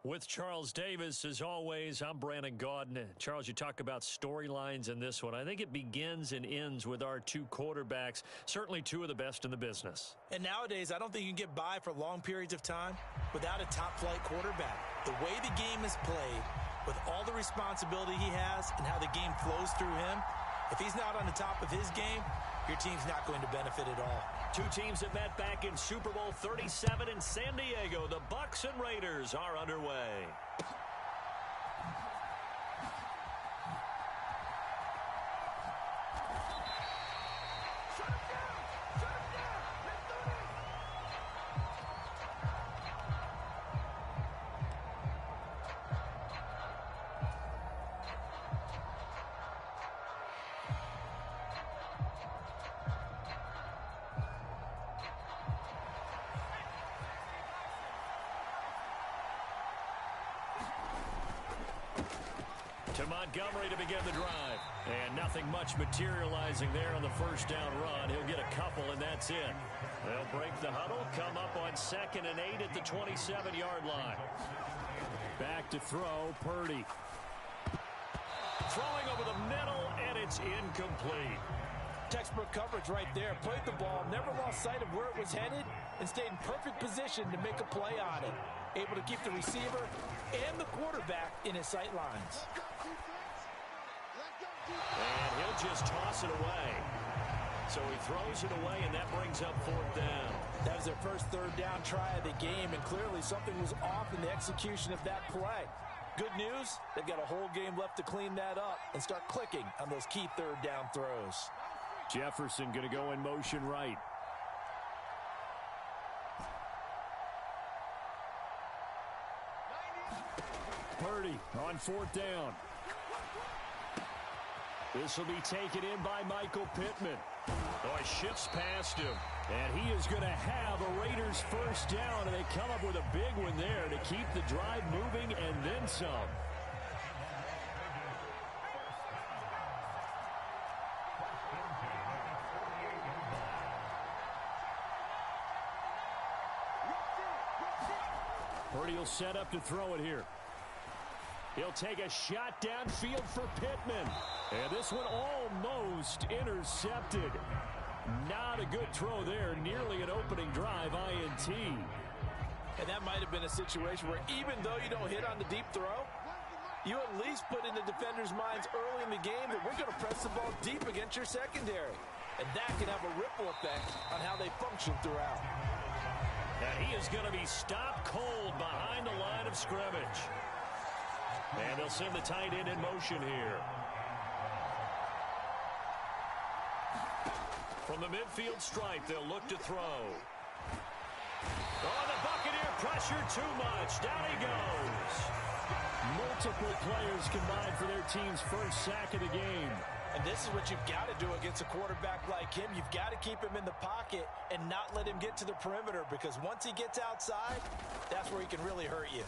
With Charles Davis, as always, I'm Brandon Gaudin. Charles, you talk about storylines in this one. I think it begins and ends with our two quarterbacks, certainly two of the best in the business. And nowadays, I don't think you can get by for long periods of time without a top-flight quarterback. The way the game is played, with all the responsibility he has and how the game flows through him, if he's not on the top of his game, your team's not going to benefit at all. Two teams that met back in Super Bowl 37 in San Diego. The Bucs and Raiders are underway. To Montgomery to begin the drive. And nothing much materializing there on the first down run. He'll get a couple, and that's it. They'll break the huddle, come up on 2nd and 8 at the 27-yard line. Back to throw, Purdy. Throwing over the middle, and it's incomplete. Textbook coverage right there. Played the ball, never lost sight of where it was headed, and stayed in perfect position to make a play on it. Able to keep the receiver and the quarterback in his sight lines. And he'll just toss it away. So he throws it away, and that brings up 4th down. That was their first 3rd down try of the game, and clearly something was off in the execution of that play. Good news, they've got a whole game left to clean that up and start clicking on those key 3rd down throws. Jefferson going to go in motion right. Purdy on 4th down. This will be taken in by Michael Pittman. Oh, he shifts past him. And he is going to have a Raiders first down, and they come up with a big one there to keep the drive moving and then some. Purdy will set up to throw it here. He'll take a shot downfield for Pittman. And this one almost intercepted. Not a good throw there. Nearly an opening drive INT. And that might have been a situation where even though you don't hit on the deep throw, you at least put in the defender's minds early in the game that we're going to press the ball deep against your secondary. And that can have a ripple effect on how they function throughout. And he is going to be stopped cold behind the line of scrimmage. And they'll send the tight end in motion here. From the midfield stripe, they'll look to throw. Oh, the Buccaneer pressure too much. Down he goes. Multiple players combined for their team's first sack of the game. And this is what you've got to do against a quarterback like him. You've got to keep him in the pocket and not let him get to the perimeter, because once he gets outside, that's where he can really hurt you.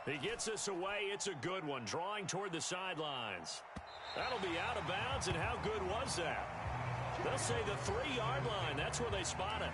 He gets us away. It's a good one. Drawing toward the sidelines. That'll be out of bounds, and how good was that? They'll say the 3-yard line. That's where they spot it.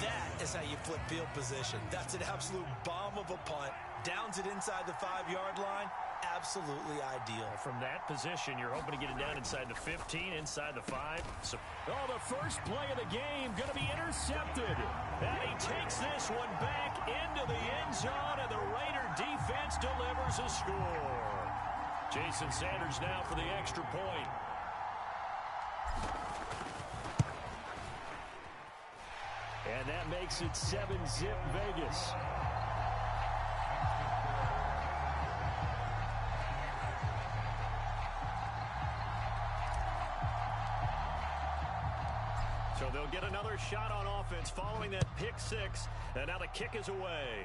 That is how you flip field position. That's an absolute bomb of a punt. Downs it inside the 5-yard line. Absolutely ideal. From that position, you're hoping to get it down inside the 15, inside the 5. So, the first play of the game going to be intercepted. And he takes this one back into the end zone, and the Raider defense delivers a score. Jason Sanders now for the extra point. And that makes it 7-zip Vegas. So they'll get another shot on offense following that pick 6. And now the kick is away.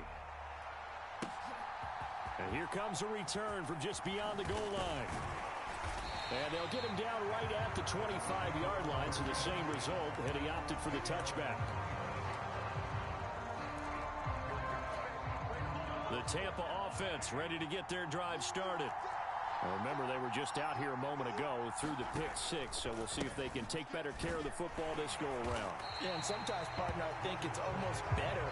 And here comes a return from just beyond the goal line. And they'll get him down right at the 25-yard line, so the same result, and he opted for the touchback. The Tampa offense ready to get their drive started. Remember, they were just out here a moment ago through the pick six, so we'll see if they can take better care of the football this go-around. Yeah, and sometimes, partner, I think it's almost better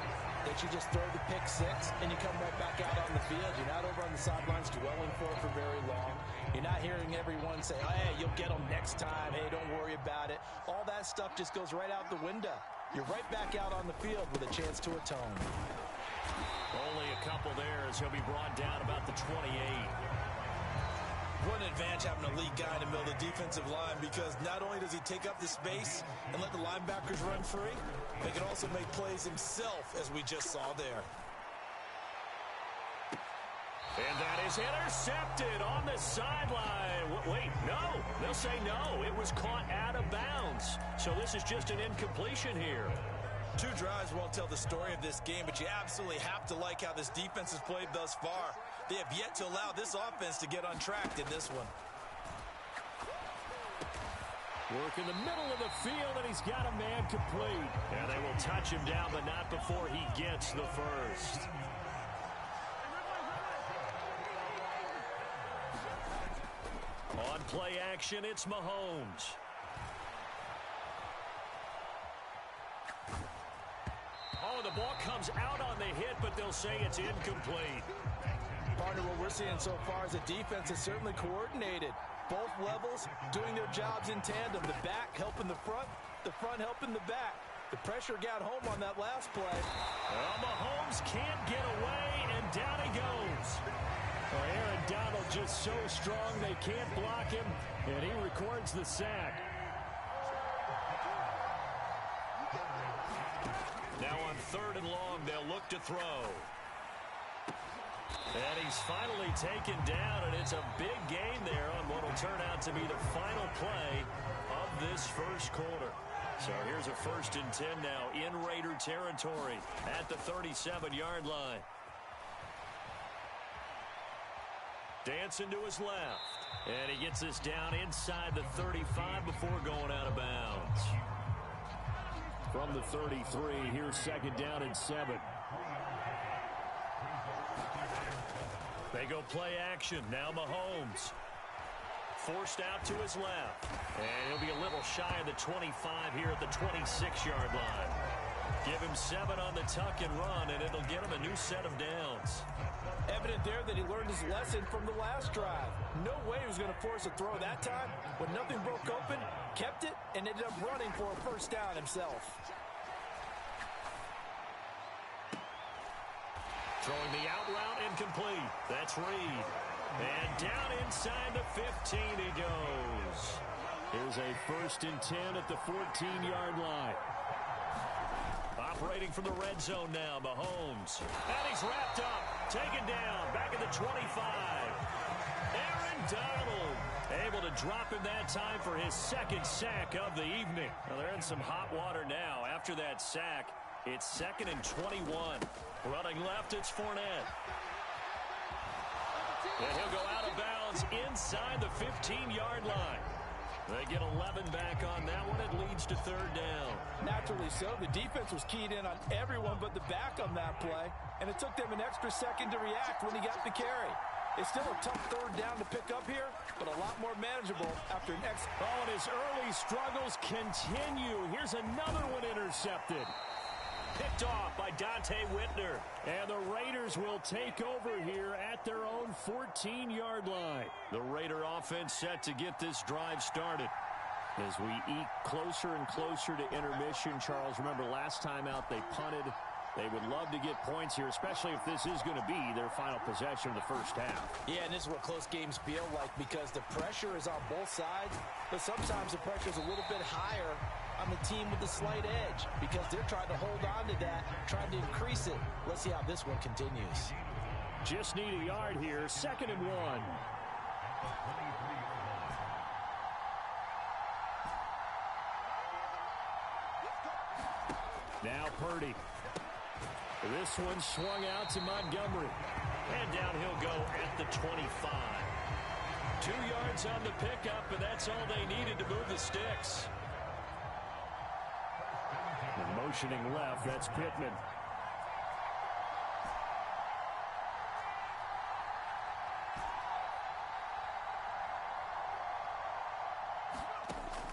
that you just throw the pick six and you come right back out on the field. You're not over on the sidelines dwelling for it for very long. You're not hearing everyone say, oh, hey, you'll get them next time. Hey, don't worry about it. All that stuff just goes right out the window. You're right back out on the field with a chance to atone. Only a couple there as he'll be brought down about the 28. What an advantage having a lead guy in the middle of the defensive line, because not only does he take up the space and let the linebackers run free, they can also make plays himself, as we just saw there. And that is intercepted on the sideline. Wait, no. They'll say no. It was caught out of bounds. So this is just an incompletion here. Two drives won't tell the story of this game, but you absolutely have to like how this defense has played thus far. They have yet to allow this offense to get untracked in this one. Work in the middle of the field, and he's got a man complete. And they will touch him down, but not before he gets the first. On play action, it's Mahomes. Oh, the ball comes out on the hit, but they'll say it's incomplete. Partner, what we're seeing so far is the defense is certainly coordinated. Both levels doing their jobs in tandem. The back helping the front helping the back. The pressure got home on that last play. Well, Mahomes can't get away, and down he goes. Well, Aaron Donald just so strong they can't block him, and he records the sack. Now on 3rd and long, they'll look to throw. And he's finally taken down, and it's a big gain there on what will turn out to be the final play of this first quarter. So here's a 1st and 10 now in Raider territory at the 37-yard line. Dancing to his left. And he gets this down inside the 35 before going out of bounds. From the 33, here's 2nd down and 7. They go play action. Now Mahomes. Forced out to his left. And he'll be a little shy of the 25 here at the 26-yard line. Give him 7 on the tuck and run, and it'll get him a new set of downs. Evident there that he learned his lesson from the last drive. No way he was going to force a throw that time. When nothing broke open, kept it, and ended up running for a 1st down himself. Throwing the out route incomplete. That's Reed. And down inside the 15 he goes. Here's a 1st and 10 at the 14-yard line. Operating from the red zone now, Mahomes. And he's wrapped up. Taken down. Back at the 25. Aaron Donald able to drop him that time for his 2nd sack of the evening. Well, they're in some hot water now. After that sack, it's 2nd and 21. Running left, it's Fournette. And he'll go out of bounds inside the 15-yard line. They get 11 back on that one. It leads to 3rd down. Naturally so. The defense was keyed in on everyone but the back on that play, and it took them an extra second to react when he got the carry. It's still a tough 3rd down to pick up here, but a lot more manageable after next. Oh, and his early struggles continue. Here's another one intercepted. Picked off by Dante Whitner. And the Raiders will take over here at their own 14-yard line. The Raider offense set to get this drive started. As we eke closer and closer to intermission, Charles, remember last time out they punted. They would love to get points here, especially if this is going to be their final possession of the first half. Yeah, and this is what close games feel like, because the pressure is on both sides, but sometimes the pressure is a little bit higher on the team with the slight edge, because they're trying to hold on to that, trying to increase it. Let's see how this one continues. Just need a yard here, 2nd and 1. Now Purdy. This one swung out to Montgomery. And down he'll go at the 25. 2 yards on the pickup, and that's all they needed to move the sticks. And motioning left, that's Pittman.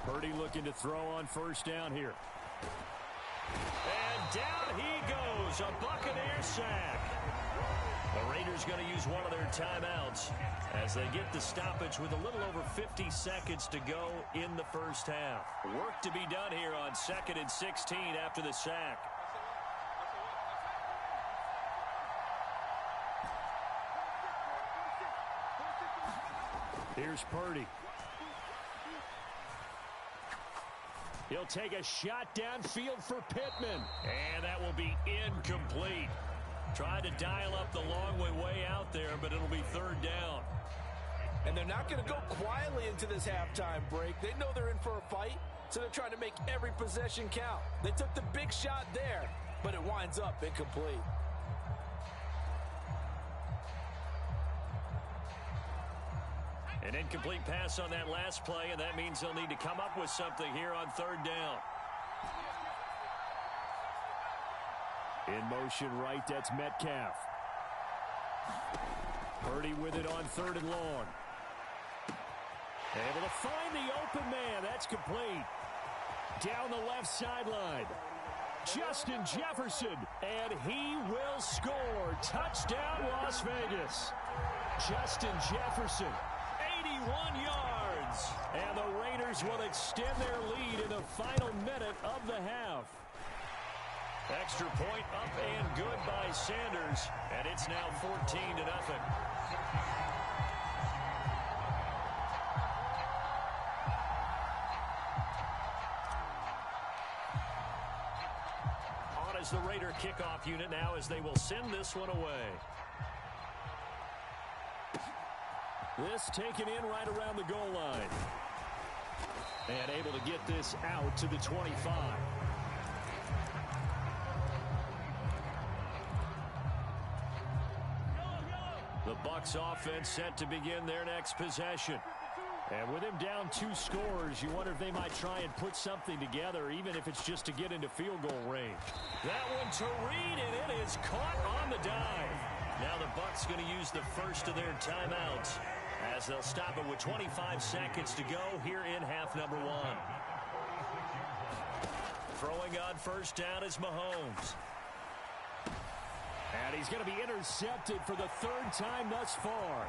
Purdy looking to throw on first down here. And down he goes. A Buccaneer sack. The Raiders going to use one of their timeouts as they get the stoppage with a little over 50 seconds to go in the first half. Work to be done here on 2nd and 16 after the sack. Here's Purdy. He'll take a shot downfield for Pittman. And that will be incomplete. Tried to dial up the long way out there, but it'll be 3rd down. And they're not going to go quietly into this halftime break. They know they're in for a fight, so they're trying to make every possession count. They took the big shot there, but it winds up incomplete. An incomplete pass on that last play, and that means they'll need to come up with something here on 3rd down. In motion right, that's Metcalf. Purdy with it on 3rd and long. Able to find the open man. That's complete. Down the left sideline. Justin Jefferson, and he will score. Touchdown, Las Vegas. Justin Jefferson, 81 yards. And the Raiders will extend their lead in the final minute of the half. Extra point up and good by Sanders, and it's now 14-0. On as the Raider kickoff unit now as they will send this one away. This taken in right around the goal line. And able to get this out to the 25. The Bucs offense set to begin their next possession. And with him down 2 scores, you wonder if they might try and put something together, even if it's just to get into field goal range. That one to Reed, and it is caught on the dive. Now the Bucs going to use the first of their timeouts as they'll stop it with 25 seconds to go here in half number 1. Throwing on first down is Mahomes. And he's going to be intercepted for the 3rd time thus far.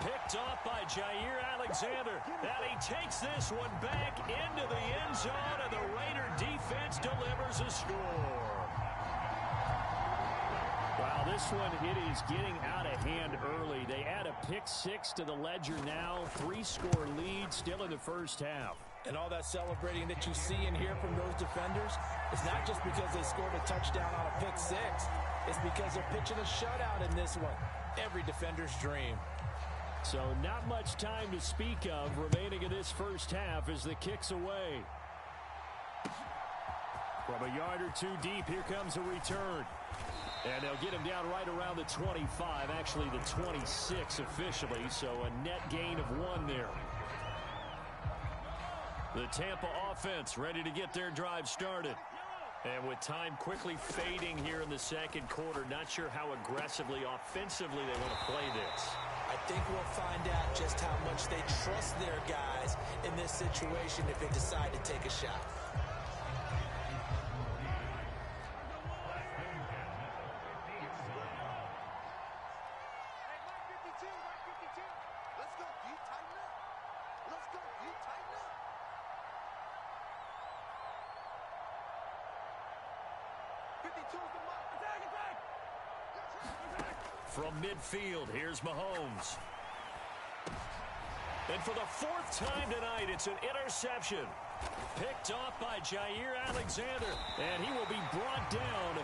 Picked off by Jair Alexander. And he takes this one back into the end zone, and the Raider defense delivers a score. Wow, this one, it is getting out of hand early. They add a pick 6 to the ledger now. 3-score lead still in the first half. And all that celebrating that you see and hear from those defenders, it's not just because they scored a touchdown on a pick 6. It's because they're pitching a shutout in this one. Every defender's dream. So not much time to speak of remaining in this first half as the kick's away. From a yard or 2 deep, here comes a return. And they'll get him down right around the 25, actually the 26 officially, so a net gain of 1 there. The Tampa offense ready to get their drive started. And with time quickly fading here in the second quarter, not sure how aggressively, offensively they want to play this. I think we'll find out just how much they trust their guys in this situation if they decide to take a shot. From midfield, here's Mahomes. And for the 4th time tonight, it's an interception. Picked off by Jair Alexander. And he will be brought down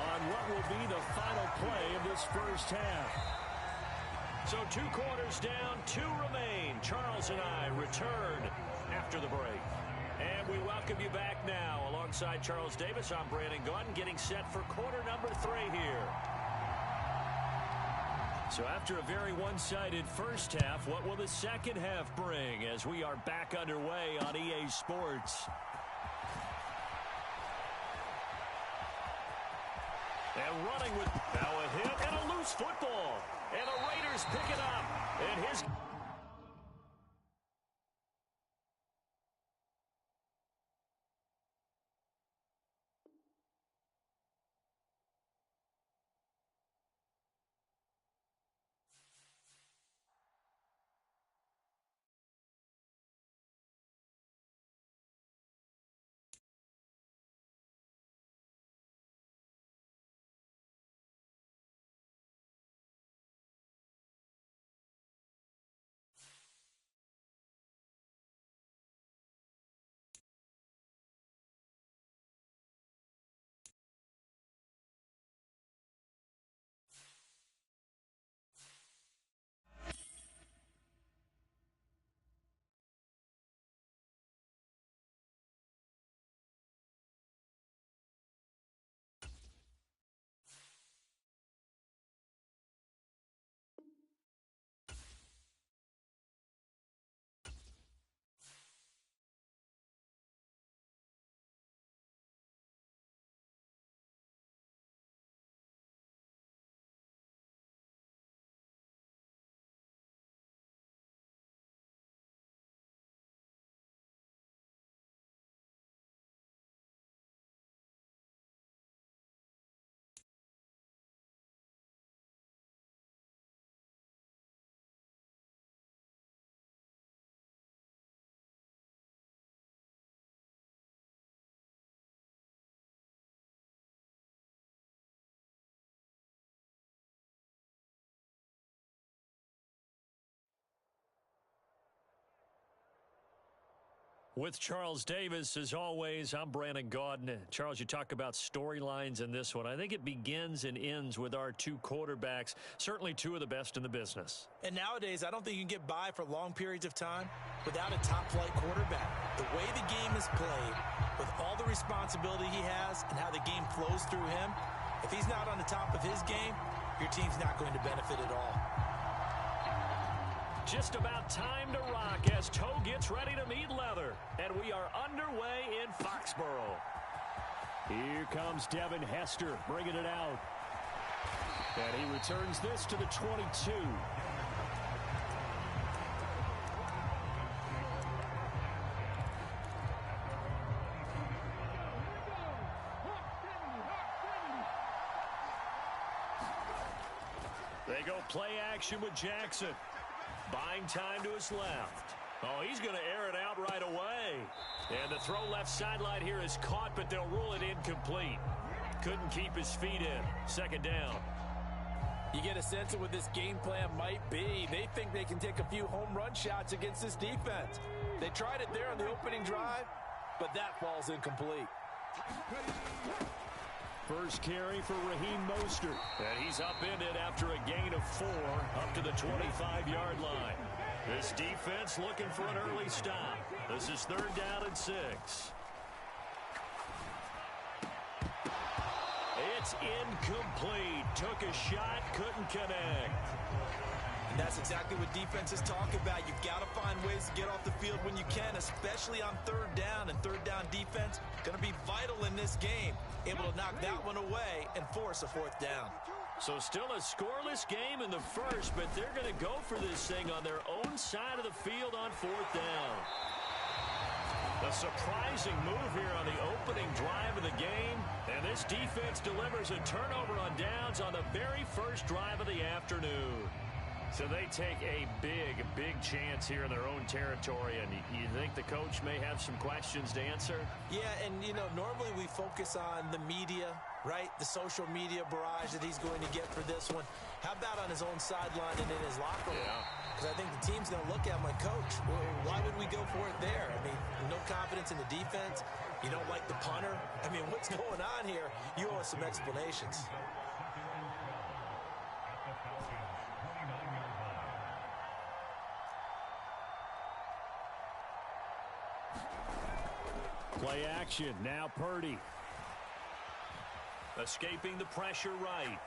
on what will be the final play of this first half. So 2 quarters down, 2 remain. Charles and I return after the break. And we welcome you back now. Alongside Charles Davis, I'm Brandon Gunn, getting set for quarter number 3 here. So after a very one-sided first half, what will the second half bring as we are back underway on EA Sports? And running with now a hit and a loose football. And the Raiders pick it up. And his With Charles Davis, as always, I'm Brandon Gaudin. Charles, you talk about storylines in this one. I think it begins and ends with our two quarterbacks, certainly two of the best in the business. And nowadays, I don't think you can get by for long periods of time without a top-flight quarterback. The way the game is played, with all the responsibility he has and how the game flows through him, if he's not on the top of his game, your team's not going to benefit at all. Just about time to rock as Toe gets ready to meet leather. And we are underway in Foxborough. Here comes Devin Hester bringing it out. And he returns this to the 22. They go play action with Jackson. Buying time to his left. Oh, he's going to air it out right away. And the throw left sideline here is caught, but they'll rule it incomplete. Couldn't keep his feet in. Second down. You get a sense of what this game plan might be. They think they can take a few home run shots against this defense. They tried it there on the opening drive, but that falls incomplete. First carry for Raheem Mostert. And he's upended after a gain of 4 up to the 25-yard line. This defense looking for an early stop. This is 3rd down and 6. It's incomplete. Took a shot, couldn't connect. And that's exactly what defenses talk about. You've got to find ways to get off the field when you can, especially on 3rd down. And 3rd down defense going to be vital in this game. Able to knock that one away and force a 4th down. So still a scoreless game in the first, but they're going to go for this thing on their own side of the field on 4th down. A surprising move here on the opening drive of the game. And this defense delivers a turnover on downs on the very first drive of the afternoon. So they take a big chance here in their own territory, and you think the coach may have some questions to answer? Yeah, and, you know, normally we focus on the media, right? The social media barrage that he's going to get for this one. How about on his own sideline and in his locker room? Yeah. Because I think the team's going to look at him like, Coach, why would we go for it there? I mean, no confidence in the defense. You don't like the punter. I mean, what's going on here? You owe us some explanations. Play action, now Purdy. Escaping the pressure right.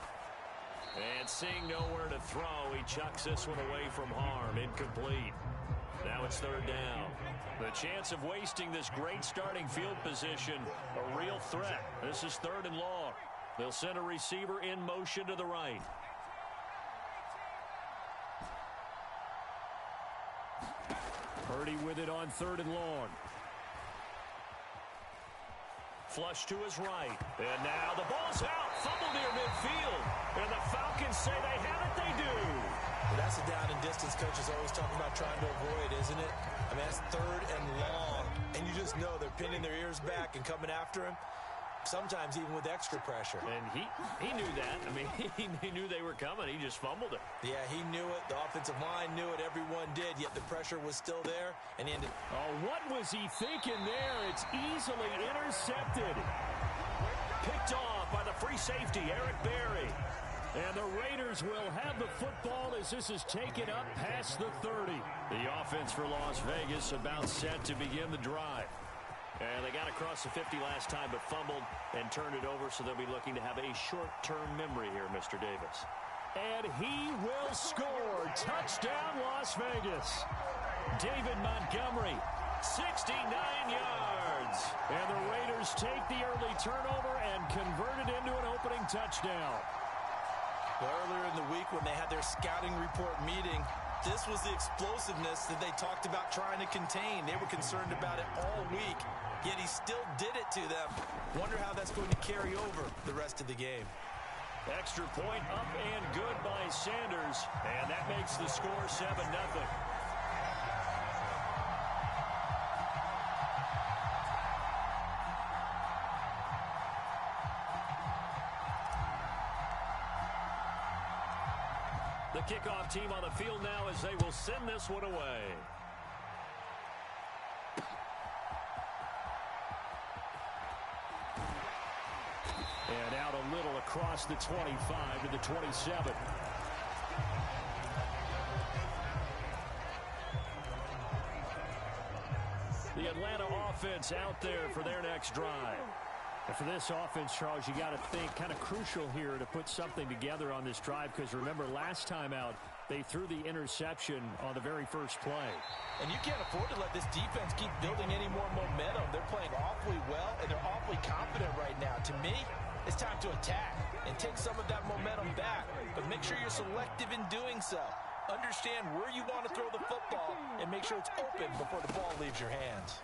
And seeing nowhere to throw, he chucks this one away from harm. Incomplete. Now it's 3rd down. The chance of wasting this great starting field position, a real threat. This is 3rd and long. They'll send a receiver in motion to the right. Purdy with it on 3rd and long. Flush to his right. And now the ball's out. Fumble near midfield. And the Falcons say they have it. They do. Well, that's a down and distance coaches always talking about trying to avoid, isn't it? I mean, that's 3rd and long. And you just know they're pinning their ears back and coming after him. Sometimes even with extra pressure. And he knew that. I mean, he knew they were coming. He just fumbled it. Yeah, he knew it. The offensive line knew it. Everyone did. Yet the pressure was still there. And he ended. Oh, what was he thinking there? It's easily intercepted. Picked off by the free safety, Eric Berry. And the Raiders will have the football as this is taken up past the 30. The offense for Las Vegas about set to begin the drive. And they got across the 50 last time, but fumbled and turned it over, so they'll be looking to have a short-term memory here, Mr. Davis. And he will score. Touchdown, Las Vegas. David Montgomery, 69 yards. And the Raiders take the early turnover and convert it into an opening touchdown. Well, earlier in the week when they had their scouting report meeting, this was the explosiveness that they talked about trying to contain. They were concerned about it all week, yet he still did it to them. Wonder how that's going to carry over the rest of the game. Extra point up and good by Sanders, and that makes the score 7-0. The kickoff team on the field now as they will send this one away. And out a little across the 25 to the 27. The Atlanta offense out there for their next drive. And for this offense, Charles, you got to think kind of crucial here to put something together on this drive, because remember last time out they threw the interception on the very first play. And you can't afford to let this defense keep building any more momentum. They're playing awfully well, and they're awfully confident right now. To me, it's time to attack and take some of that momentum back. But make sure you're selective in doing so. Understand where you want to throw the football and make sure it's open before the ball leaves your hands.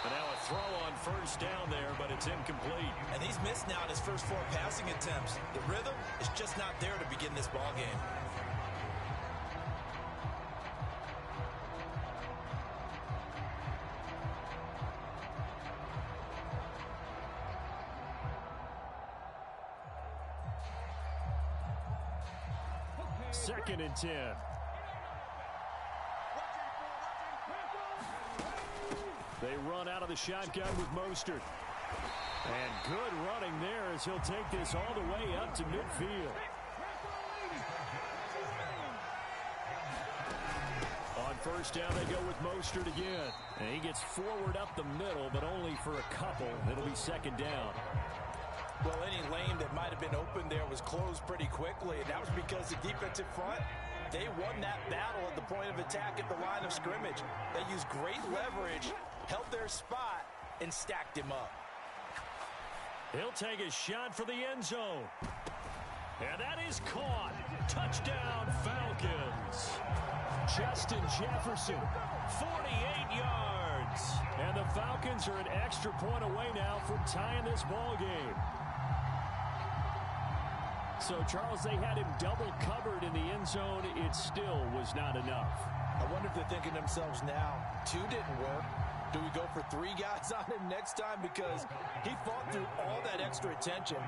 And now a throw on first down there, but it's incomplete. And he's missed now in his first 4 passing attempts. The rhythm is just not there to begin this ball game. Second and 10. They run out of the shotgun with Mostert. And good running there as he'll take this all the way up to midfield. On first down, they go with Mostert again. And he gets forward up the middle, but only for a couple. It'll be second down. Well, any lane that might have been open there was closed pretty quickly, and that was because the defensive front, they won that battle at the point of attack at the line of scrimmage. They used great leverage, held their spot, and stacked him up. He'll take a shot for the end zone. And that is caught. Touchdown, Falcons. Justin Jefferson, 48 yards. And the Falcons are an extra point away now from tying this ball game. So, Charles, they had him double covered in the end zone. It still was not enough. I wonder if they're thinking to themselves now, 2 didn't work. Do we go for 3 guys on him next time? Because he fought through all that extra attention,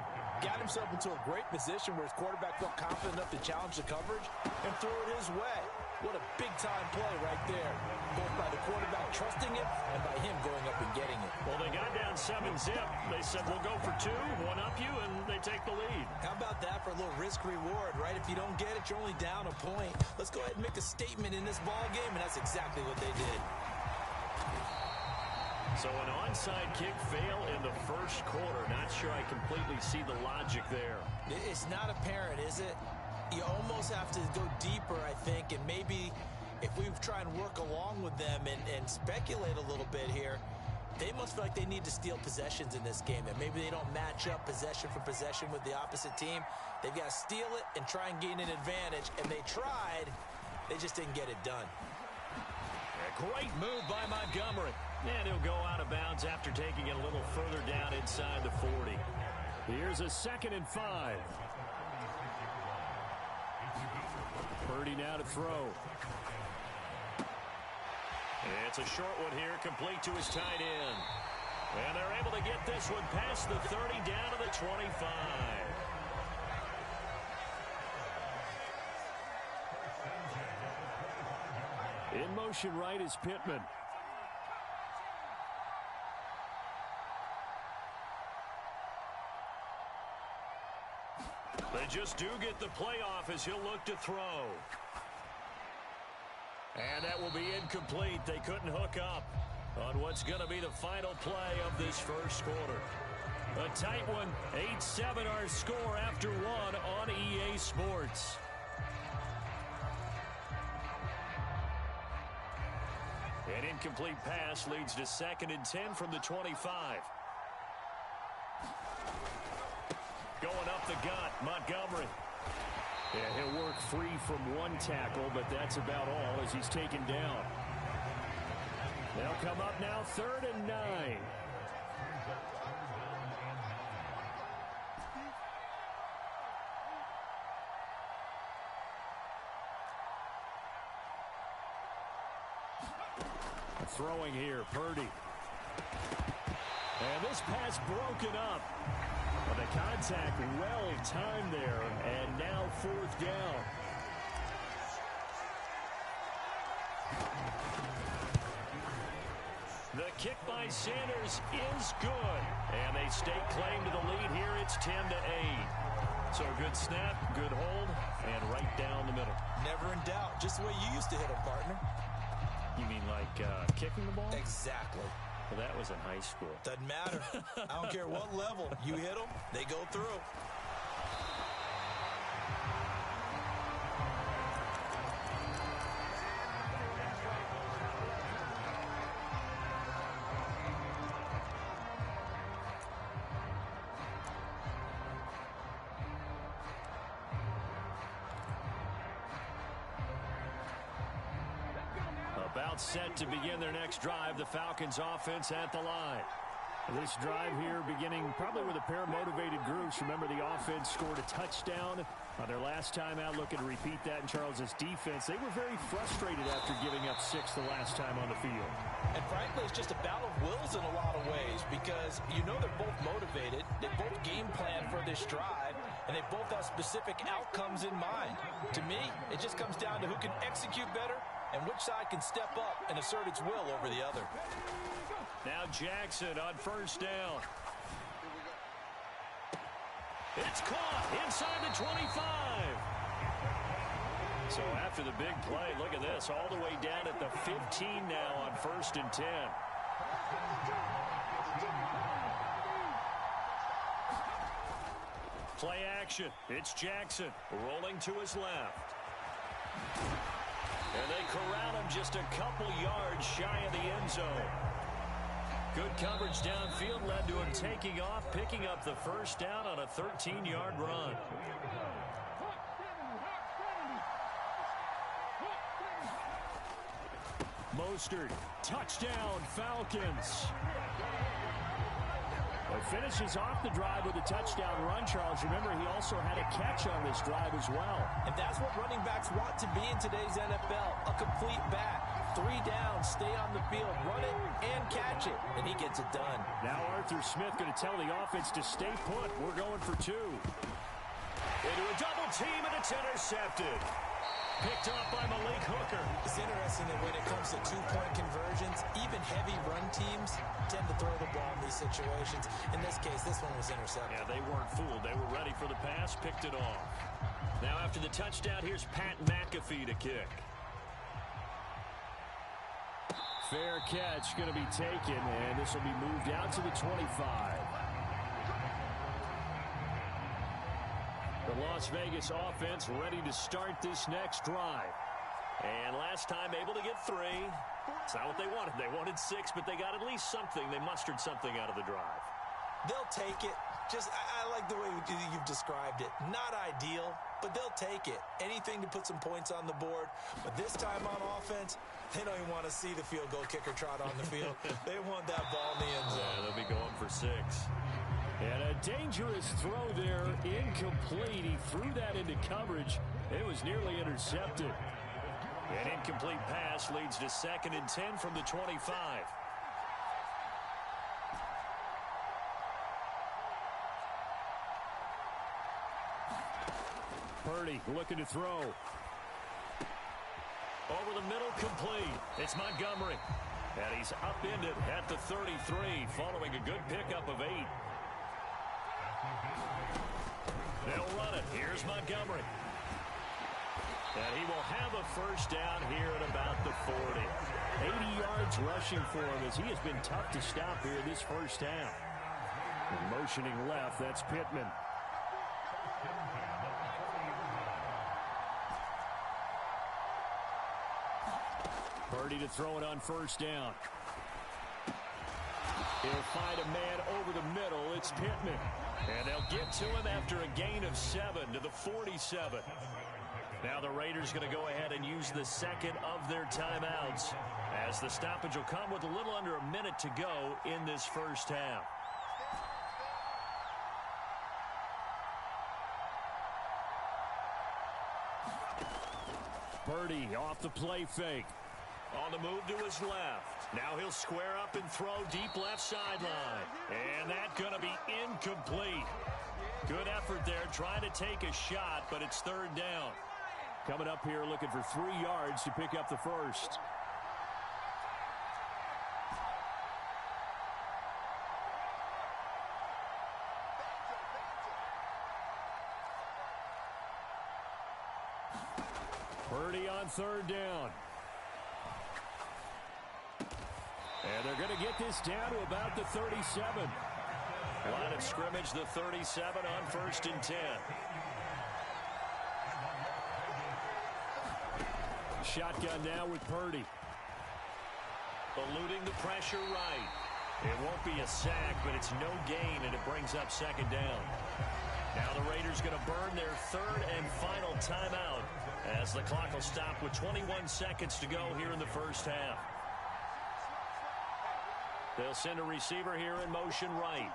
got himself into a great position where his quarterback felt confident enough to challenge the coverage and throw it his way. What a big-time play right there, both by the quarterback trusting him and by him going up and getting it. Well, they got down 7-zip. They said, we'll go for 2, one up you, and they take the lead. How about that for a little risk-reward, right? If you don't get it, you're only down a point. Let's go ahead and make a statement in this ball game, and that's exactly what they did. So an onside kick fail in the first quarter. Not sure I completely see the logic there. It's not apparent, is it? You almost have to go deeper, I think, and maybe if we try and work along with them and speculate a little bit here, they must feel like they need to steal possessions in this game, that maybe they don't match up possession for possession with the opposite team. They've got to steal it and try and gain an advantage, and they tried. They just didn't get it done. A great move by Montgomery. And he'll go out of bounds after taking it a little further down inside the 40. Here's a 2nd and 5. Purdy now to throw. It's a short one here, complete to his tight end. And they're able to get this one past the 30, down to the 25. In motion right is Pittman. They just do get the playoff as he'll look to throw. And that will be incomplete. They couldn't hook up on what's going to be the final play of this first quarter. A tight one, 8-7 our score after 1 on EA Sports. An incomplete pass leads to 2nd and 10 from the 25. Going up the gut, Montgomery. Yeah, he'll work free from one tackle, but that's about all as he's taken down. They'll come up now 3rd and 9. Throwing here, Purdy. And this pass broken up. But the contact well timed there, and now 4th down. The kick by Sanders is good. And they stake claim to the lead here. It's 10-8. So a good snap, good hold, and right down the middle. Never in doubt. Just the way you used to hit them, partner. You mean like kicking the ball? Exactly. Well, that was in high school. Doesn't matter. I don't care what level. You hit them, they go through. About set to begin their next drive. The Falcons offense at the line. This drive here beginning probably with a pair of motivated groups. Remember, the offense scored a touchdown on their last time out. Looking to repeat that in Charles's defense. They were very frustrated after giving up 6 the last time on the field. And frankly, it's just a battle of wills in a lot of ways because you know they're both motivated. They both game plan for this drive, and they both have specific outcomes in mind. To me, it just comes down to who can execute better and which side can step up and assert its will over the other. Now Jackson on first down. It's caught inside the 25. So after the big play, look at this, all the way down at the 15 now on 1st and 10. Play action. It's Jackson rolling to his left. And they corral him just a couple yards shy of the end zone. Good coverage downfield led to him taking off, picking up the first down on a 13-yard run. Mostert, touchdown, Falcons. He finishes off the drive with a touchdown run, Charles. Remember, he also had a catch on this drive as well. And that's what running backs want to be in today's NFL, a complete back. 3 downs, stay on the field, run it, and catch it. And he gets it done. Now Arthur Smith going to tell the offense to stay put. We're going for 2. Into a double team, and it's intercepted. Picked up by Malik Hooker. It's interesting that when it comes to 2-point conversions, even heavy run teams tend to throw the ball in these situations. In this case, this one was intercepted. Yeah, they weren't fooled. They were ready for the pass, picked it off. Now after the touchdown, here's Pat McAfee to kick. Fair catch going to be taken, and this will be moved out to the 25. The Las Vegas offense ready to start this next drive. And last time able to get 3. It's not what they wanted. They wanted 6, but they got at least something. They mustered something out of the drive. They'll take it. I like the way you've described it. Not ideal, but they'll take it. Anything to put some points on the board. But this time on offense, they don't even want to see the field goal kicker trot on the field. They want that ball in the end zone. Yeah, they'll be going for 6. And a dangerous throw there, incomplete. He threw that into coverage. It was nearly intercepted. An incomplete pass leads to 2nd and 10 from the 25. Purdy looking to throw. Over the middle, complete. It's Montgomery. And he's upended at the 33, following a good pickup of 8. They'll run it. Here's Montgomery. And he will have a first down here at about the 40. 80 yards rushing for him as he has been tough to stop here this first half. And motioning left, that's Pittman. Purdy to throw it on first down. He'll find a man over the middle. It's Pittman. And they'll get to him after a gain of 7 to the 47. Now the Raiders going to go ahead and use the second of their timeouts, as the stoppage will come with a little under a minute to go in this first half. Purdy off the play fake. On the move to his left. Now he'll square up and throw deep left sideline. And that's going to be incomplete. Good effort there, trying to take a shot, but it's 3rd down. Coming up here looking for 3 yards to pick up the first. on third down. And they're going to get this down to about the 37. Line of scrimmage, the 37 on 1st and 10. Shotgun now with Purdy. Eluding the pressure right. It won't be a sack, but it's no gain, and it brings up 2nd down. Now the Raiders going to burn their 3rd and final timeout as the clock will stop with 21 seconds to go here in the first half. They'll send a receiver here in motion right.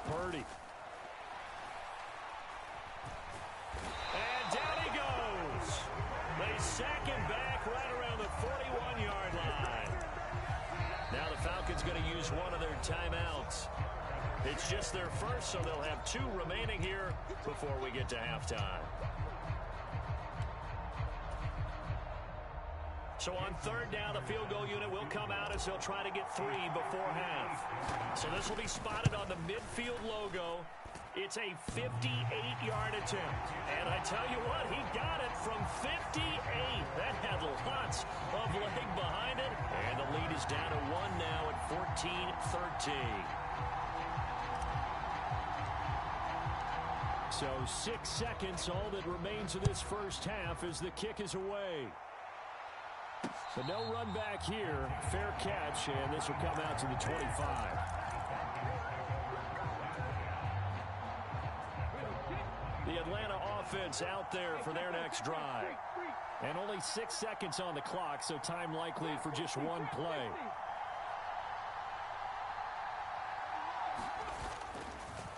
Purdy. And down he goes. They sack him back right around the 41-yard line. Now the Falcons going to use one of their timeouts. It's just their first, so they'll have 2 remaining here before we get to halftime. So on 3rd down, the field goal unit will come out as they'll try to get 3 before half. So this will be spotted on the midfield logo. It's a 58-yard attempt. And I tell you what, he got it from 58. That had lots of leg behind it. And the lead is down to 1 now at 14-13. So 6 seconds, all that remains of this first half as the kick is away. But no run back here. Fair catch, and this will come out to the 25. The Atlanta offense out there for their next drive. And only 6 seconds on the clock, so time likely for just one play.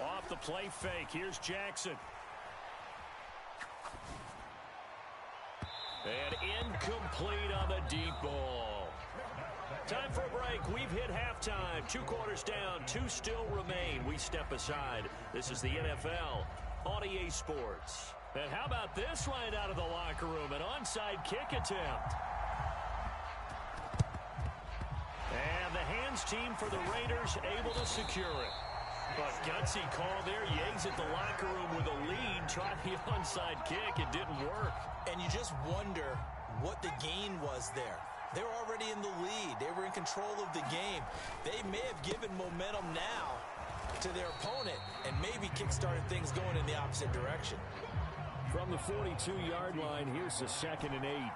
Off the play fake, here's Jackson. And incomplete on the deep ball. Time for a break. We've hit halftime. 2 quarters down, 2 still remain. We step aside. This is the NFL on EA Sports. And how about this right out of the locker room? An onside kick attempt. And the hands team for the Raiders able to secure it. But gutsy call there. Yates at the locker room with a lead. Tried the onside kick. It didn't work. And you just wonder what the gain was there. They were already in the lead. They were in control of the game. They may have given momentum now to their opponent and maybe kickstarted things going in the opposite direction. From the 42-yard line, here's the 2nd and 8.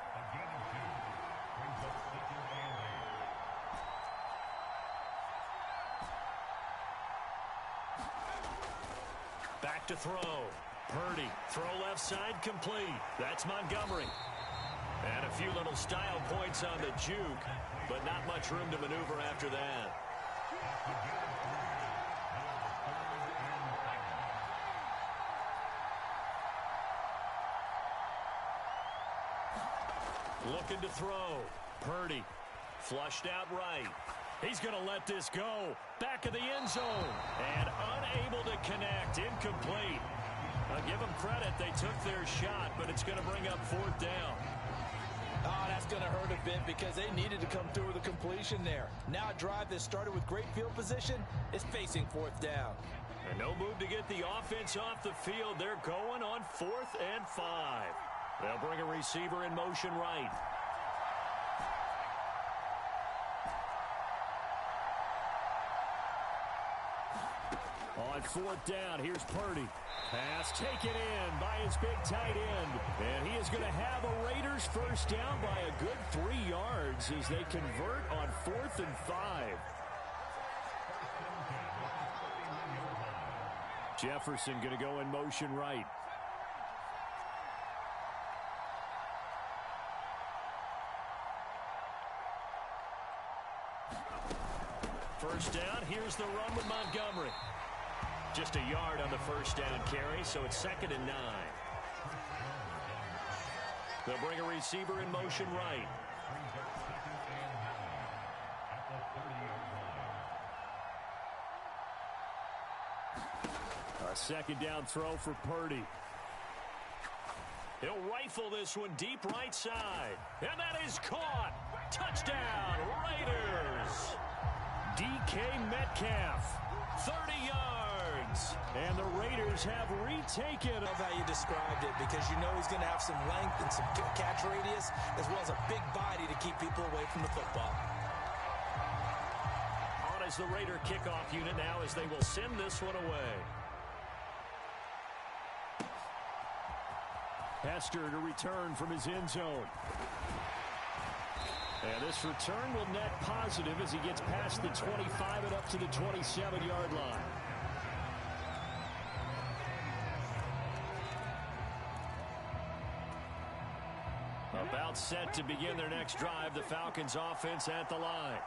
Back to throw. Purdy, throw left side, complete. That's Montgomery. And a few little style points on the juke, but not much room to maneuver after that. Looking to throw. Purdy, flushed out right. He's going to let this go. Back of the end zone. And unable to connect. Incomplete. I'll give them credit. They took their shot, but it's going to bring up 4th down. Oh, that's going to hurt a bit because they needed to come through with a completion there. Now a drive that started with great field position is facing 4th down. And no move to get the offense off the field. They're going on 4th and 5. They'll bring a receiver in motion right. On 4th down, here's Purdy. Pass taken in by his big tight end. And he is going to have a Raiders first down by a good 3 yards as they convert on 4th and 5. Jefferson going to go in motion right. First down, here's the run with Montgomery. Just a yard on the first down carry, so it's 2nd and 9. They'll bring a receiver in motion right. A 2nd down throw for Purdy. He'll rifle this one deep right side. And that is caught. Touchdown, Raiders. DK Metcalf, 30 yards. And the Raiders have retaken. I love how you described it, because you know he's going to have some length and some catch radius, as well as a big body to keep people away from the football. On as the Raider kickoff unit now, as they will send this one away. Hester to return from his end zone. And this return will net positive as he gets past the 25 and up to the 27-yard line. About set to begin their next drive, the Falcons offense at the line.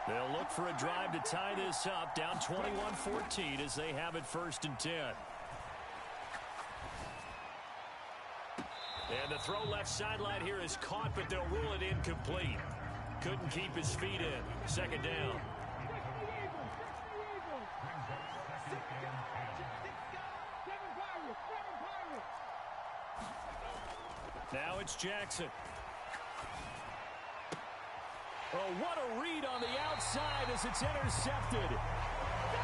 They'll look for a drive to tie this up, down 21-14 as they have it 1st and 10. And the throw left sideline here is caught, but they'll rule it incomplete. Couldn't keep his feet in. 2nd down. Now it's Jackson. Oh, what a read on the outside as it's intercepted.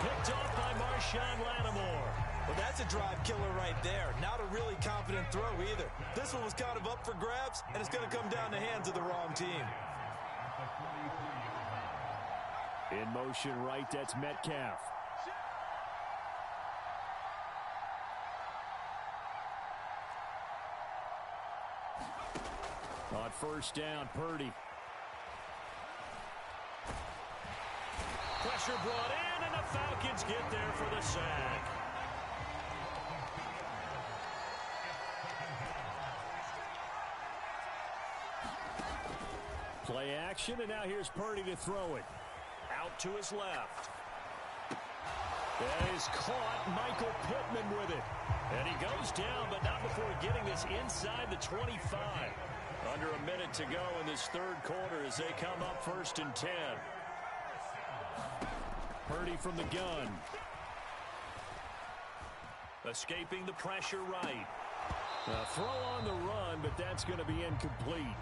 Picked off by Marshawn Lattimore. Well, that's a drive killer right there. Not a really confident throw either. This one was kind of up for grabs, and it's going to come down the hands of the wrong team. In motion right, that's Metcalf. On 1st down, Purdy. Pressure brought in, and the Falcons get there for the sack. Play action, and now here's Purdy to throw it. Out to his left. That is caught. Michael Pittman with it. And he goes down, but not before getting this inside the 25. Under a minute to go in this 3rd quarter as they come up 1st and 10. Purdy from the gun. Escaping the pressure right. A throw on the run, but that's going to be incomplete.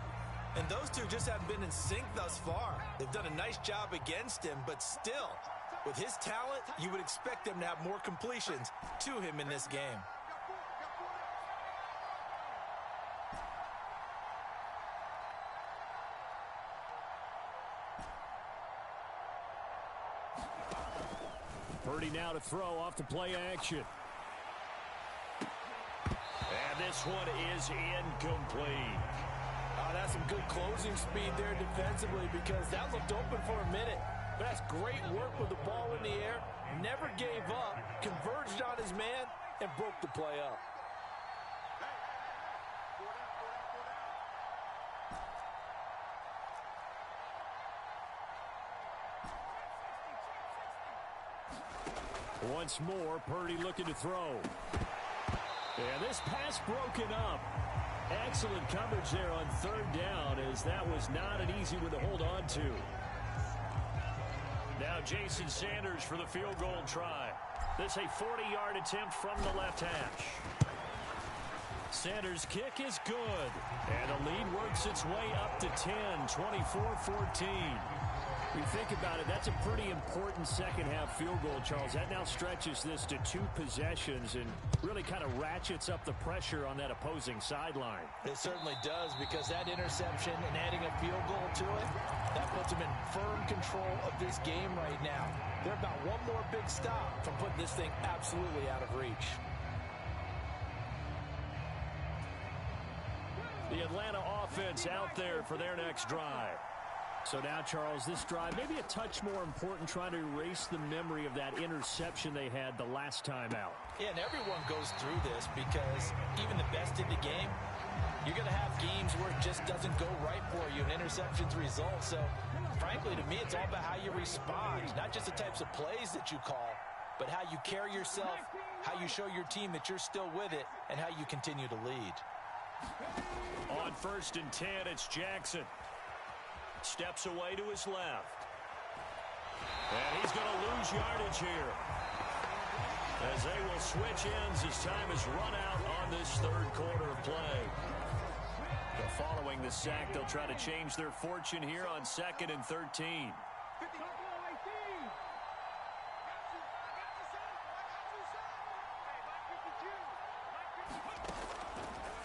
And those two just haven't been in sync thus far. They've done a nice job against him, but still, with his talent, you would expect them to have more completions to him in this game. Purdy now to throw off the play action. And this one is incomplete. That's some good closing speed there defensively, because that looked open for a minute. But that's great work with the ball in the air. Never gave up, converged on his man, and broke the play up. Once more, Purdy looking to throw. And this pass broken up. Excellent coverage there on 3rd down, as that was not an easy one to hold on to. Now Jason Sanders for the field goal try. This a 40-yard attempt from the left hash. Sanders' kick is good. And the lead works its way up to 10, 24-14. You think about it, that's a pretty important second-half field goal, Charles. That now stretches this to 2 possessions and really kind of ratchets up the pressure on that opposing sideline. It certainly does, because that interception and adding a field goal to it, that puts them in firm control of this game right now. They're about one more big stop from putting this thing absolutely out of reach. The Atlanta offense out there for their next drive. So now, Charles, this drive maybe a touch more important, trying to erase the memory of that interception they had the last time out. Yeah, and everyone goes through this, because even the best in the game, you're going to have games where it just doesn't go right for you, and interceptions result. So, frankly, to me, it's all about how you respond, not just the types of plays that you call, but how you carry yourself, how you show your team that you're still with it, and how you continue to lead. On 1st and 10, it's Jackson. Steps away to his left. And he's going to lose yardage here, as they will switch ends as time is run out on this 3rd quarter of play. So following the sack, they'll try to change their fortune here on 2nd and 13.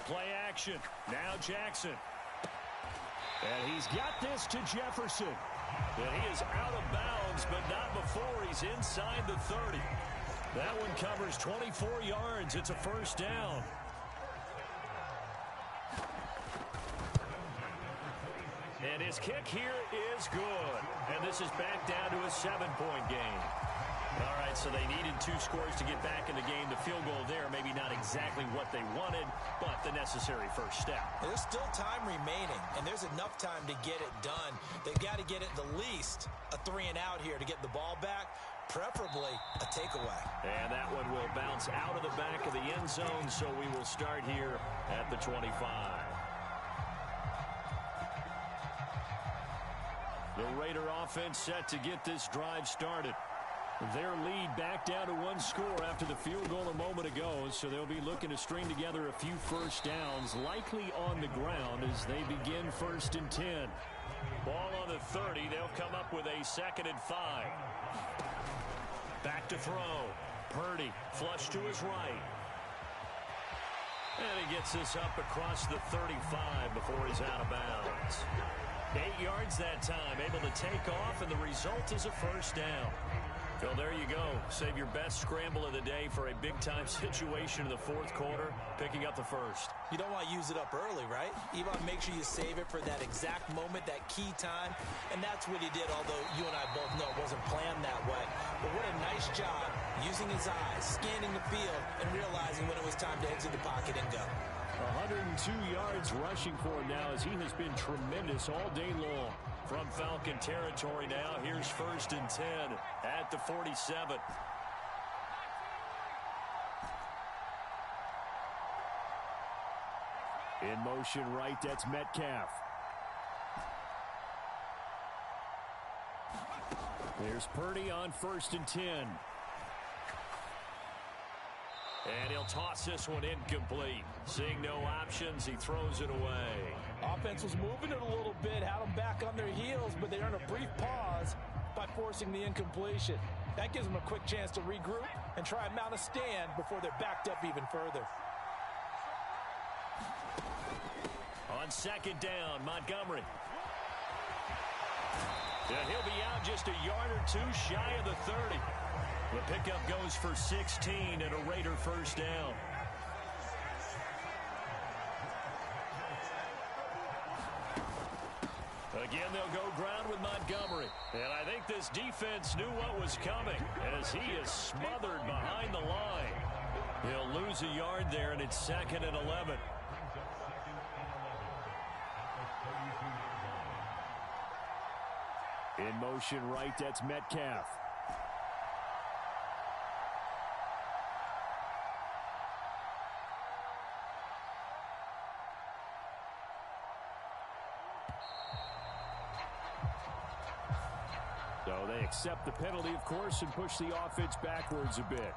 Play action. Now Jackson. And he's got this to Jefferson. And he is out of bounds, but not before he's inside the 30. That one covers 24 yards. It's a first down. And his kick here is good. And this is back down to a 7-point game. All right, so they needed 2 scores to get back in the game. The field goal there, maybe not exactly what they wanted, but the necessary first step. There's still time remaining, and there's enough time to get it done. They've got to get it the least a 3-and-out here to get the ball back, preferably a takeaway. And that one will bounce out of the back of the end zone, so we will start here at the 25. The Raider offense set to get this drive started. Their lead back down to 1 score after the field goal a moment ago, so they'll be looking to string together a few first downs, likely on the ground as they begin 1st and 10. Ball on the 30. They'll come up with a 2nd and 5. Back to throw. Purdy flush to his right. And he gets this up across the 35 before he's out of bounds. 8 yards that time, able to take off, and the result is a first down. Well, there you go. Save your best scramble of the day for a big-time situation in the 4th quarter, picking up the first. You don't want to use it up early, right? You want to make sure you save it for that exact moment, that key time, and that's what he did, although you and I both know it wasn't planned that way. But what a nice job using his eyes, scanning the field, and realizing when it was time to exit the pocket and go. 102 yards rushing for him now as he has been tremendous all day long. From Falcon territory now, here's 1st and 10 at the 47. In motion right, that's Metcalf. There's Purdy on 1st and 10. And he'll toss this one incomplete. Seeing no options, he throws it away. Offense was moving it a little bit, had them back on their heels, but they earned a brief pause by forcing the incompletion. That gives them a quick chance to regroup and try and mount a stand before they're backed up even further. On 2nd down, Montgomery. And he'll be out just a yard or 2 shy of the 30. The pickup goes for 16 and a Raider first down. Again, they'll go ground with Montgomery. And I think this defense knew what was coming as he is smothered behind the line. He'll lose a yard there, and it's 2nd and 11. In motion right, that's Metcalf. So they accept the penalty, of course, and push the offense backwards a bit.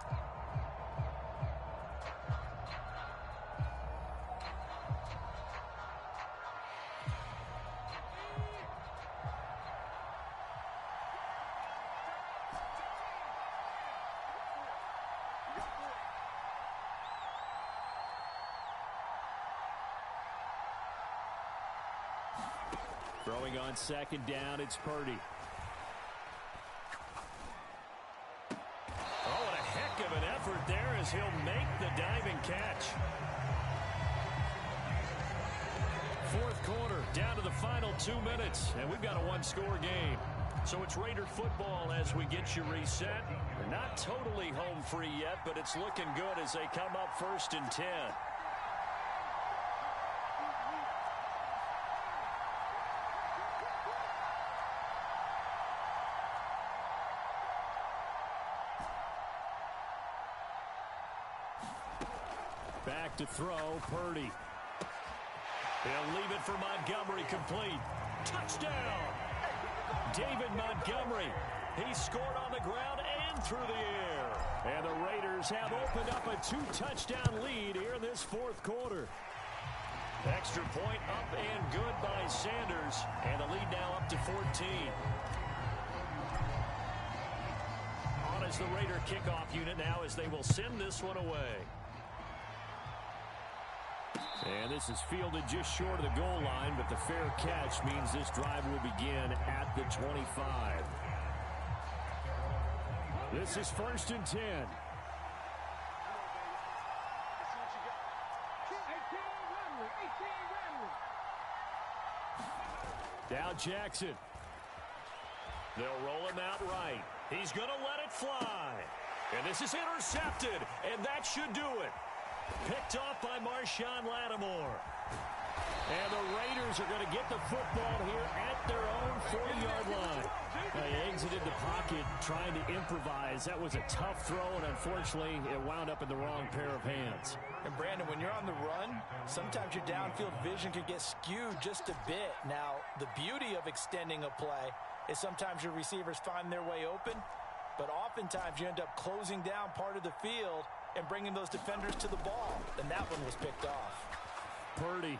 Throwing on 2nd down, it's Purdy. Oh, what a heck of an effort there as he'll make the diving catch. 4th quarter, down to the final 2 minutes, and we've got a 1-score game. So it's Raider football as we get you reset. They're not totally home free yet, but it's looking good as they come up 1st and 10. Back to throw, Purdy. He'll leave it for Montgomery, complete. Touchdown! David Montgomery. He scored on the ground and through the air. And the Raiders have opened up a 2-touchdown lead here in this 4th quarter. Extra point up and good by Sanders. And the lead now up to 14. On as the Raider kickoff unit now as they will send this one away. And this is fielded just short of the goal line, but the fair catch means this drive will begin at the 25. This is 1st and 10. Now Jackson. They'll roll him out right. He's going to let it fly. And this is intercepted, and that should do it. Picked off by Marshawn Lattimore. And the Raiders are going to get the football here at their own 40-yard line. They exited the pocket trying to improvise. That was a tough throw, and unfortunately, it wound up in the wrong pair of hands. And Brandon, when you're on the run, sometimes your downfield vision can get skewed just a bit. Now, the beauty of extending a play is sometimes your receivers find their way open, but oftentimes you end up closing down part of the field and bringing those defenders to the ball. And that one was picked off. Purdy.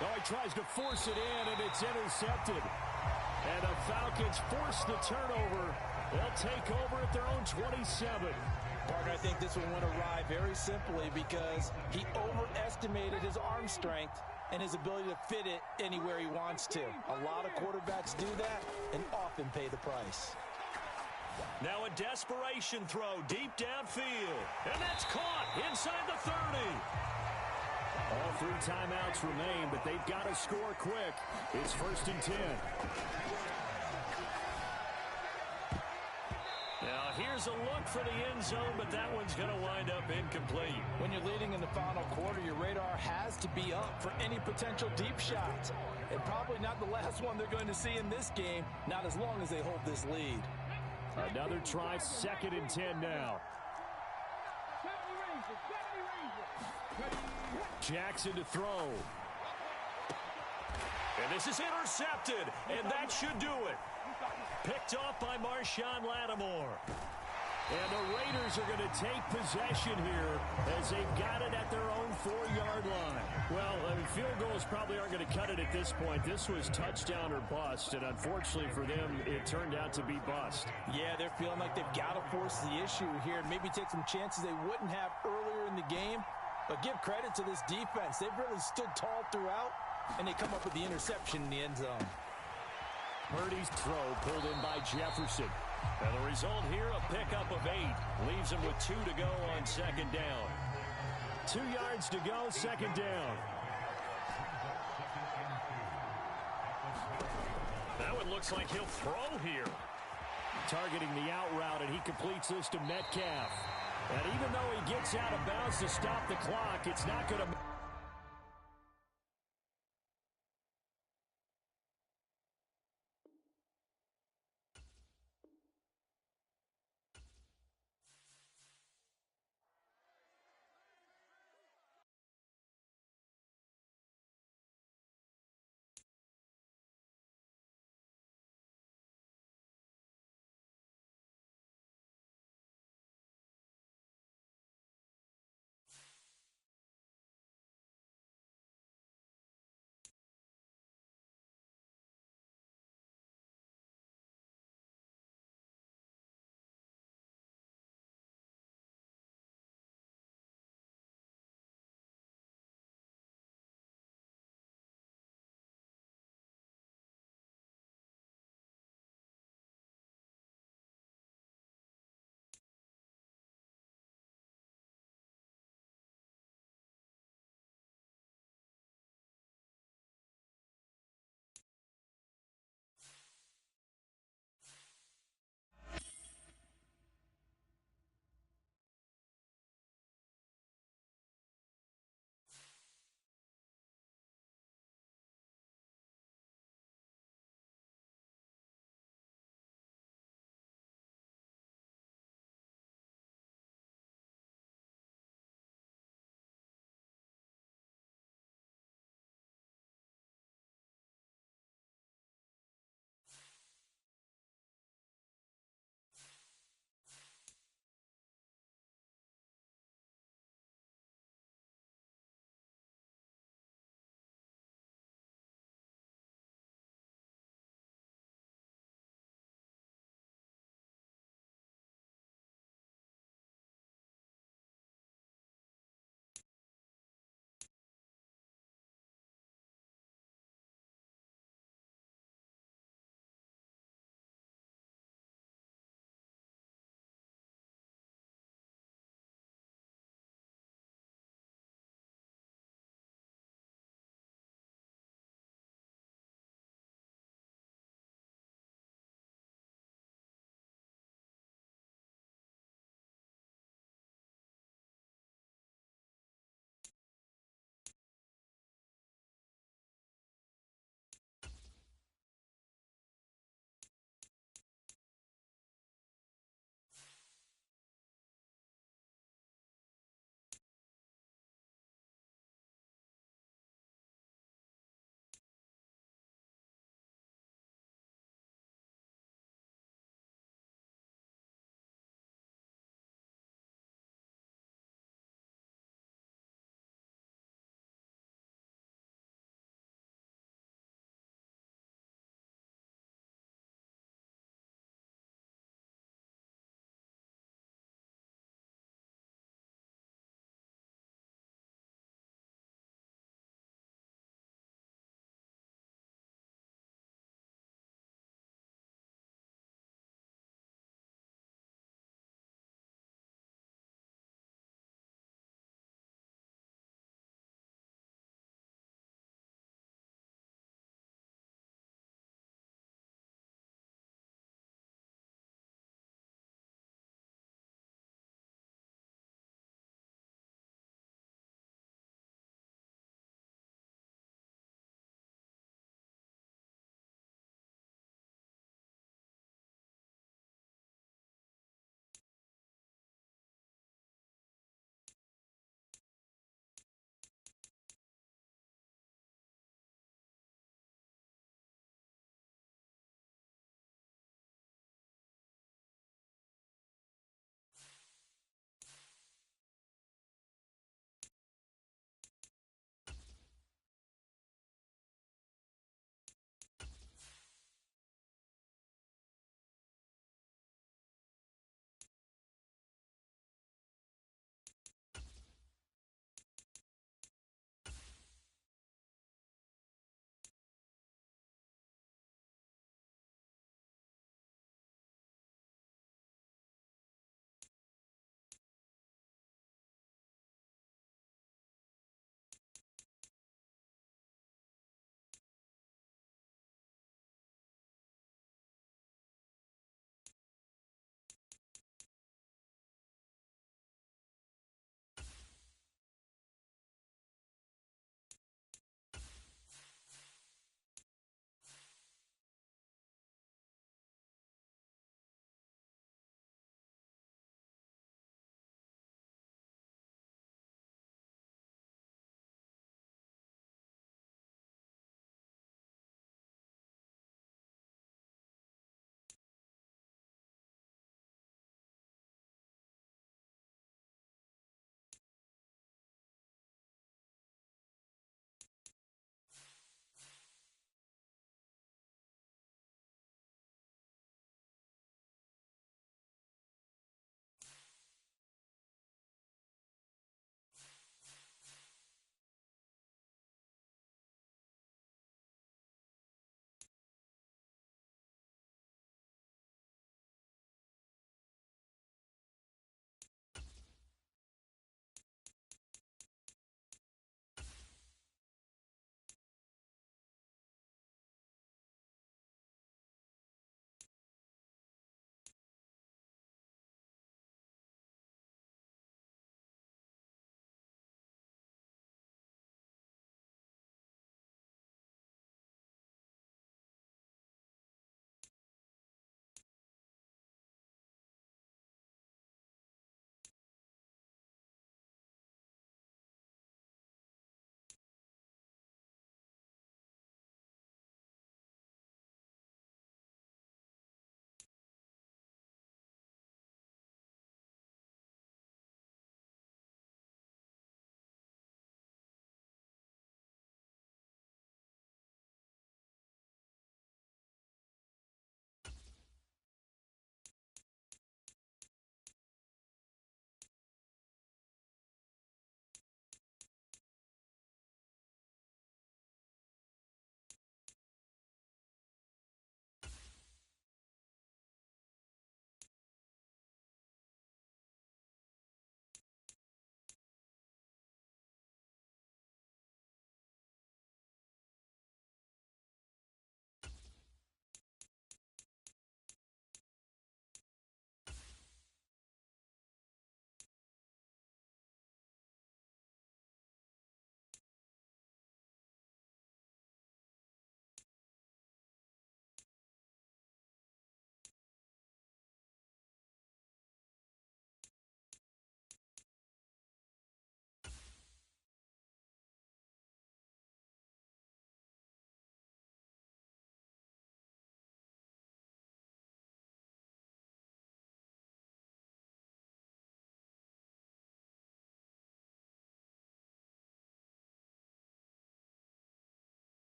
Oh, he tries to force it in, and it's intercepted. And the Falcons force the turnover. They'll take over at their own 27. Partner, I think this one went awry very simply because he overestimated his arm strength and his ability to fit it anywhere he wants to. A lot of quarterbacks do that and often pay the price. Now a desperation throw deep downfield. And that's caught inside the 30. All 3 timeouts remain, but they've got to score quick. It's 1st and 10. Now here's a look for the end zone, but that one's going to wind up incomplete. When you're leading in the final quarter, your radar has to be up for any potential deep shots. And probably not the last one they're going to see in this game, not as long as they hold this lead. Another try, 2nd and 10 now. Jackson to throw. And this is intercepted, and that should do it. Picked off by Marshawn Lattimore. And the Raiders are going to take possession here as they've got it at their own 4-yard line. Well, field goals probably aren't going to cut it at this point. This was touchdown or bust, and unfortunately for them, it turned out to be bust. Yeah, they're feeling like they've got to force the issue here and maybe take some chances they wouldn't have earlier in the game. But give credit to this defense. They've really stood tall throughout, and they come up with the interception in the end zone. Purdy's throw pulled in by Jefferson. And the result here, a pickup of 8. Leaves him with 2 to go on 2nd down. 2 yards to go, 2nd down. That one looks like he'll throw here. Targeting the out route, and he completes this to Metcalf. And even though he gets out of bounds to stop the clock, it's not going to